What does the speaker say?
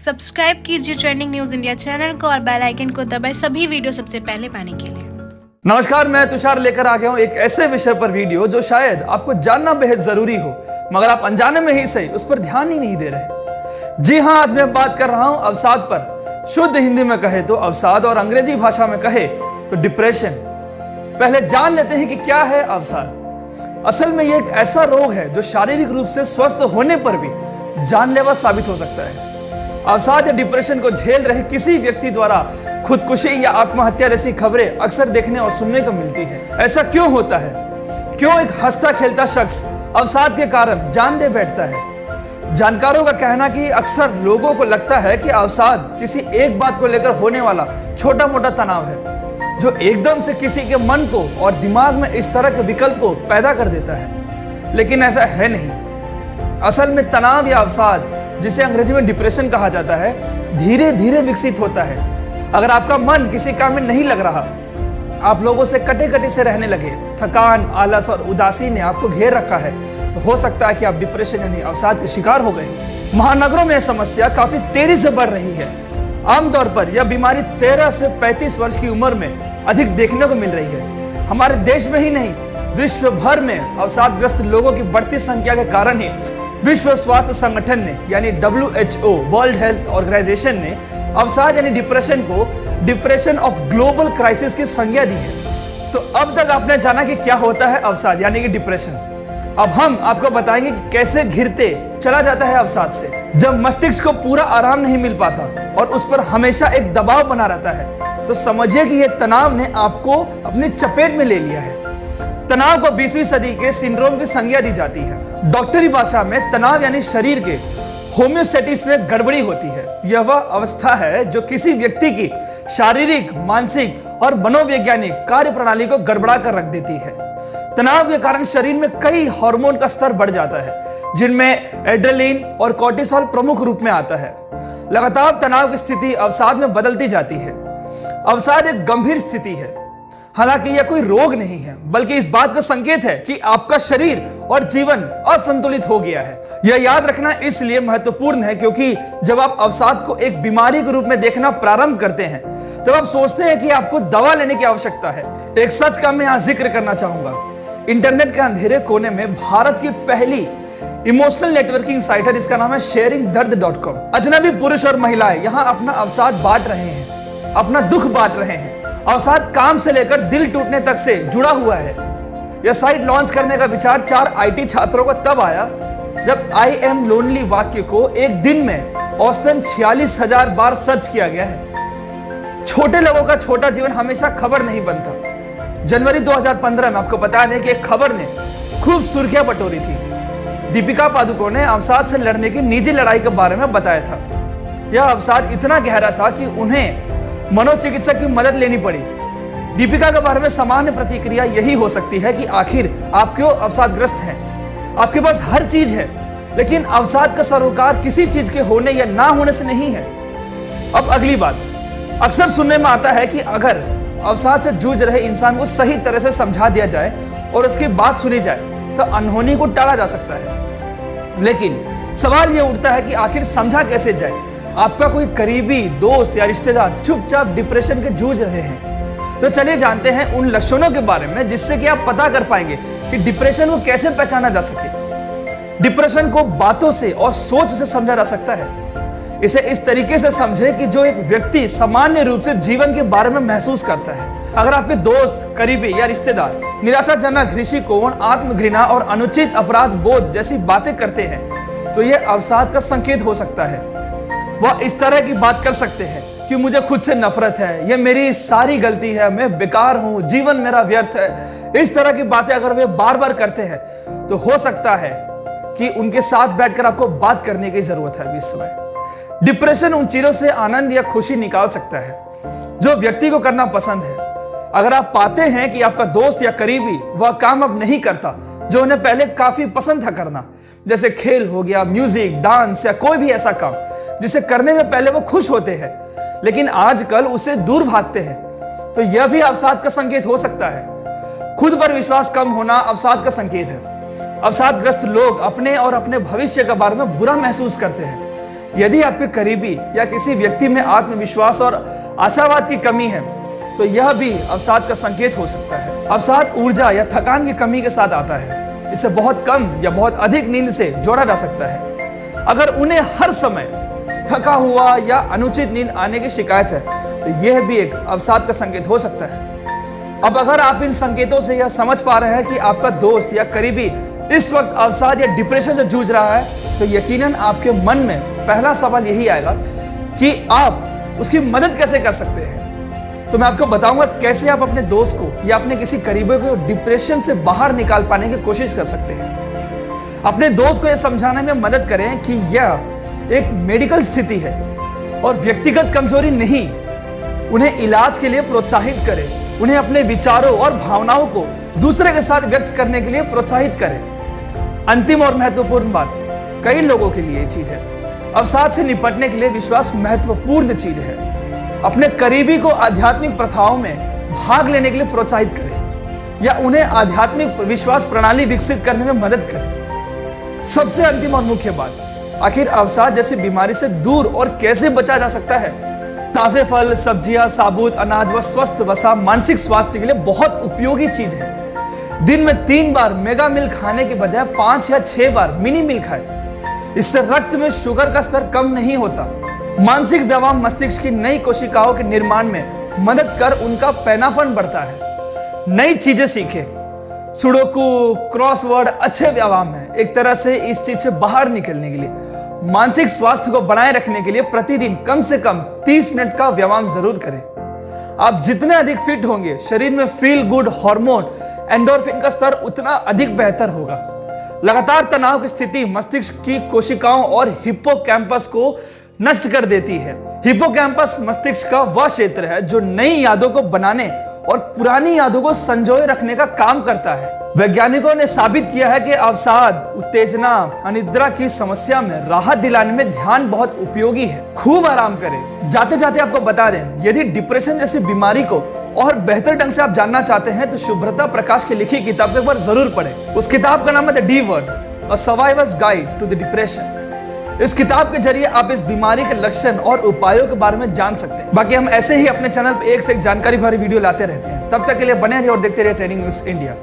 Subscribe कीजिए trending news India channel को और बेल आइकन को दबाएं सभी वीडियो सबसे पहले पाने के लिए। नमस्कार, मैं तुषार लेकर आ गया हूं एक ऐसे विषय पर वीडियो जो शायद आपको जानना बेहद जरूरी हो, मगर आप अनजाने में ही सही उस पर ध्यान ही नहीं दे रहे। जी हां, आज मैं बात कर रहा हूं अवसाद पर। शुद्ध हिंदी में कहे तो अवसाद और अंग्रेजी भाषा में कहे तो डिप्रेशन। पहले जान लेते हैं कि क्या है अवसाद। असल में ये एक ऐसा रोग है जो शारीरिक रूप से स्वस्थ होने पर भी जानलेवा साबित हो सकता है। अवसाद या डिप्रेशन को झेल रहे किसी व्यक्ति द्वारा खुदकुशी या आत्महत्या जैसी खबरें अक्सर देखने और सुनने को मिलती है। ऐसा क्यों होता है? क्यों एक हंसता खेलता शख्स अवसाद के कारण जान दे बैठता है? जानकारों का कहना कि अक्सर लोगों को लगता है कि अवसाद किसी एक बात को लेकर होने वाला छोटा मोटा तनाव है जो एकदम से किसी के मन को और दिमाग में इस तरह के विकल्प को पैदा कर देता है, लेकिन ऐसा है नहीं। असल में तनाव या अवसाद, जिसे अंग्रेजी में डिप्रेशन कहा जाता है, धीरे धीरे विकसित होता है। अगर आपका मन किसी काम में नहीं लग रहा, आप लोगों से कटे कटे से रहने लगे, थकान, आलस और उदासी ने आपको घेर रखा है, तो हो सकता है कि आप डिप्रेशन यानी अवसाद के शिकार हो गए। महानगरों में यह समस्या काफी तेजी से बढ़ रही है। आमतौर पर यह बीमारी 13 से 35 वर्ष की उम्र में अधिक देखने को मिल रही है। हमारे देश में ही नहीं, विश्व भर में अवसादग्रस्त लोगों की बढ़ती संख्या के कारण ही विश्व स्वास्थ्य संगठन ने यानी WHO, वर्ल्ड हेल्थ ऑर्गेनाइजेशन ने अवसाद यानी डिप्रेशन को डिप्रेशन ऑफ ग्लोबल क्राइसिस की संज्ञा दी है। तो अब तक आपने जाना कि क्या होता है अवसाद यानी कि डिप्रेशन। अब हम आपको बताएंगे कि कैसे घिरते चला जाता है अवसाद से। जब मस्तिष्क को पूरा आराम नहीं मिल पाता और उस पर हमेशा एक दबाव बना रहता है, तो समझिए कि यह तनाव ने आपको अपनी चपेट में ले लिया है। तनाव को 20वीं सदी के सिंड्रोम की संज्ञा दी जाती है। डॉक्टरी भाषा में तनाव यानी शरीर के होम्योस्टेसिस में गड़बड़ी होती है। यह वह अवस्था है जो किसी व्यक्ति की शारीरिक, मानसिक और मनोवैज्ञानिक कार्य प्रणाली को गड़बड़ा कर रख देती है। तनाव के कारण शरीर में कई हार्मोन का स्तर बढ़ जाता है, जिनमें एड्रेनलिन और कोर्टिसोल प्रमुख रूप में आता है। लगातार तनाव की स्थिति अवसाद में बदलती जाती है। अवसाद एक गंभीर स्थिति है। हालांकि यह कोई रोग नहीं है, बल्कि इस बात का संकेत है कि आपका शरीर और जीवन असंतुलित हो गया है। यह याद रखना इसलिए महत्वपूर्ण है क्योंकि जब आप अवसाद को एक बीमारी के रूप में देखना प्रारंभ करते हैं, तब आप सोचते हैं कि आपको दवा लेने की आवश्यकता है। एक सच का मैं यहाँ जिक्र करना चाहूंगा। इंटरनेट के अंधेरे कोने में भारत की पहली इमोशनल नेटवर्किंग साइट है जिसका नाम है sharingdard.com। अजनबी पुरुष और महिलाएं यहाँ अपना अवसाद बांट रहे हैं, अपना दुख बांट रहे हैं। अवसाद काम से लेकर दिल टूटने तक से जुड़ा हुआ है। यह साइट लॉन्च करने का विचार 4 IT छात्रों को तब आया जब आई एम लोनली वाक्य को एक दिन में औसतन 46,000 बार सर्च किया गया है। छोटे लोगों का छोटा जीवन हमेशा खबर नहीं बनता। जनवरी 2015 में आपको बता दें कि एक खबर ने खूब सुर्खियां बटोरी थी। दीपिका पादुकोण ने अवसाद से लड़ने की निजी लड़ाई के बारे में बताया था। यह अवसाद इतना गहरा था कि उन्हें मनोचिकित्सक की मदद लेनी पड़ी। दीपिका के बारे में सामान्य प्रतिक्रिया यही हो सकती है कि आखिर आप क्यों अवसादग्रस्त हैं? आपके पास हर चीज है, लेकिन अवसाद का सरोकार किसी चीज के होने या ना होने से नहीं है। अब अगली बात, अक्सर सुनने में आता है कि अगर अवसाद से जूझ रहे इंसान को सही तरह से समझा दिया जाए और उसकी बात सुनी जाए तो अनहोनी को टाला जा सकता है। लेकिन सवाल यह उठता है कि आखिर समझा कैसे जाए? आपका कोई करीबी दोस्त या रिश्तेदार चुपचाप डिप्रेशन के जूझ रहे हैं, तो चलिए जानते हैं उन लक्षणों के बारे में जिससे कि आप पता कर पाएंगे कि डिप्रेशन को कैसे पहचाना जा सके। डिप्रेशन को बातों से और सोच से समझा जा सकता है। इसे इस तरीके से समझे कि जो एक व्यक्ति सामान्य रूप से जीवन के बारे में महसूस करता है। अगर आपके दोस्त, करीबी या रिश्तेदार निराशाजनक दृष्टिकोण, आत्मघृणा और अनुचित अपराध बोध जैसी बातें करते हैं, तो यह अवसाद का संकेत हो सकता है। वह इस तरह की बात कर सकते हैं कि मुझे खुद से नफरत है, यह मेरी सारी गलती है, मैं बेकार हूं, जीवन मेरा व्यर्थ है। इस तरह की बातें अगर वे बार बार करते हैं, तो हो सकता है कि उनके साथ बैठकर आपको बात करने की जरूरत है इस समय। डिप्रेशन उन चीजों से आनंद या खुशी निकाल सकता है जो व्यक्ति को करना पसंद है। अगर आप पाते हैं कि आपका दोस्त या करीबी वह काम अब नहीं करता जो उन्हें पहले काफी पसंद था करना, जैसे खेल हो गया, म्यूजिक, डांस या कोई भी ऐसा काम जिसे करने में पहले वो खुश होते हैं, लेकिन आजकल उसे दूर भागते हैं, तो यह भी अवसाद का संकेत हो सकता है। खुद पर विश्वास कम होना अवसाद का संकेत है। अवसादग्रस्त लोग अपने और अपने भविष्य के बारे में बुरा महसूस करते हैं। यदि आपके करीबी या किसी व्यक्ति में आत्मविश्वास और आशावाद की कमी है तो यह भी अवसाद का संकेत हो सकता है। अवसाद ऊर्जा या थकान की कमी के साथ आता है। इसे बहुत कम या बहुत अधिक नींद से जोड़ा जा सकता है। अगर उन्हें हर समय थका हुआ या अनुचित नींद आने की शिकायत है तो यह भी एक अवसाद का संकेत हो सकता है। अब अगर आप इन संकेतों से यह समझ पा रहे हैं कि आपका दोस्त या करीबी इस वक्त अवसाद या डिप्रेशन से जूझ रहा है तो यकीनन आपके मन में पहला सवाल यही आएगा कि आप उसकी मदद कैसे कर सकते हैं। तो मैं आपको बताऊंगा कैसे आप अपने दोस्त को या अपने किसी करीबी को डिप्रेशन से बाहर निकाल पाने की कोशिश कर सकते हैं। अपने दोस्त को यह समझाने में मदद करें कि यह एक मेडिकल स्थिति है और व्यक्तिगत कमजोरी नहीं। उन्हें इलाज के लिए प्रोत्साहित करें। उन्हें अपने विचारों और भावनाओं को दूसरे के साथ व्यक्त करने के लिए प्रोत्साहित करें। अंतिम और महत्वपूर्ण बात कई लोगों के लिए ये चीज है, अवसाद से निपटने के लिए विश्वास महत्वपूर्ण चीज है। अपने करीबी को आध्यात्मिक प्रथाओं में भाग लेने के लिए प्रोत्साहित करें या उन्हें आध्यात्मिक विश्वास प्रणाली विकसित करने में मदद करें। सबसे अंतिम और मुख्य बात, आखिर अवसाद जैसी बीमारी से दूर और कैसे बचा जा सकता है। ताजे फल, सब्जियां, साबुत अनाज व स्वस्थ वसा मानसिक स्वास्थ्य के लिए बहुत उपयोगी चीज है। दिन में 3 बार मेगा मिल्क खाने के बजाय 5 या 6 बार मिनी मिल्क खाएं। इससे रक्त में शुगर का स्तर कम नहीं होता। मानसिक व्यायाम मस्तिष्क की नई कोशिकाओं के निर्माण में मदद कर उनका पैनापन बढ़ता है। नई चीजें सीखें। सुडोकू, क्रॉसवर्ड अच्छे व्यायाम है एक तरह से इस चीज से बाहर निकलने के लिए। मानसिक स्वास्थ्य को बनाए रखने के लिए प्रतिदिन कम से कम 30 मिनट का व्यायाम जरूर करें। आप जितने अधिक फिट होंगे, शरीर में फील गुड हार्मोन एंडोर्फिन का स्तर उतना अधिक बेहतर होगा। लगातार तनाव की स्थिति मस्तिष्क की कोशिकाओं और हिप्पोकैम्पस को नष्ट कर देती है। हिप्पोकैम्पस मस्तिष्क का वह क्षेत्र है जो नई यादों को बनाने और पुरानी यादों को संजोए रखने का काम करता है। वैज्ञानिकों ने साबित किया है कि अवसाद, उत्तेजना, अनिद्रा की समस्या में राहत दिलाने में ध्यान बहुत उपयोगी है। खूब आराम करें। जाते जाते आपको बता दें, यदि डिप्रेशन जैसी बीमारी को और बेहतर ढंग से आप जानना चाहते हैं तो शुभ्रता प्रकाश की लिखी किताब एक बार जरूर पढ़ें। उस किताब का नाम है the D word, a survivor's guide to the depression. इस किताब के जरिए आप इस बीमारी के लक्षण और उपायों के बारे में जान सकते हैं। बाकी हम ऐसे ही अपने चैनल पर एक से एक जानकारी भरी वीडियो लाते रहते हैं। तब तक के लिए बने रहिए और देखते रहिए ट्रेनिंग न्यूज़ इंडिया।